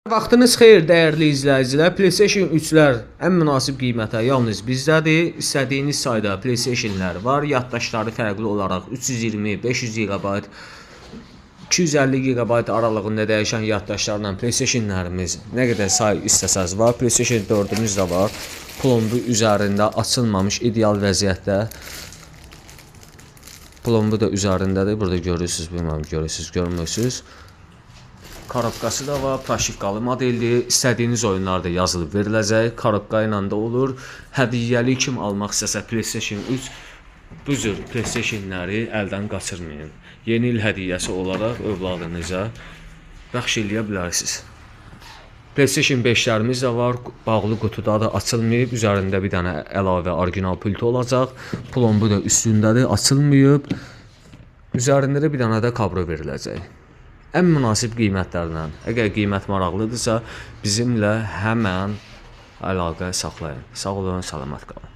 Vaxtınız xeyir dəyərli izləyicilər. PlayStation 3-lər ən münasib qiymətə yalnız bizdədir. İstədiyiniz sayda PlayStation-lər var. Yaddaşları fərqli olaraq 320, 500 GB, 250 GB aralığında dəyişən yaddaşlarla PlayStation-lərimiz nə qədər say istəsəz var. PlayStation 4-ümüz də var. Plombu üzərində açılmamış ideal vəziyyətdə. Plombu da üzərindədir. Burada görürsünüz, bilmirəm görürsünüz, görmürsünüz. Korobkası da var, plastikli modeldir. İstədiyiniz oyunlar da yazılıb veriləcək. Korobka ilə də olur. Hədiyyəli kim almaq istəsə PlayStation 3 bu cür PlayStation-ləri əldən qaçırmayın. Yeni il hədiyyəsi olaraq övladınıza bəxş eləyə bilərsiniz. PlayStation 5-lərimiz də var. Bağlı qutuda da açılmayıb. Üzərində bir dənə əlavə orijinal pultu olacaq. Plombu da üstündədir, açılmayıb. Üzərində də bir dənə də kablo veriləcək. Ən münasib qiymətlərlə. Əgər qiymət maraqlıdırsa, bizimlə həmən əlaqə saxlayın. Sağ olun, salamat qalın.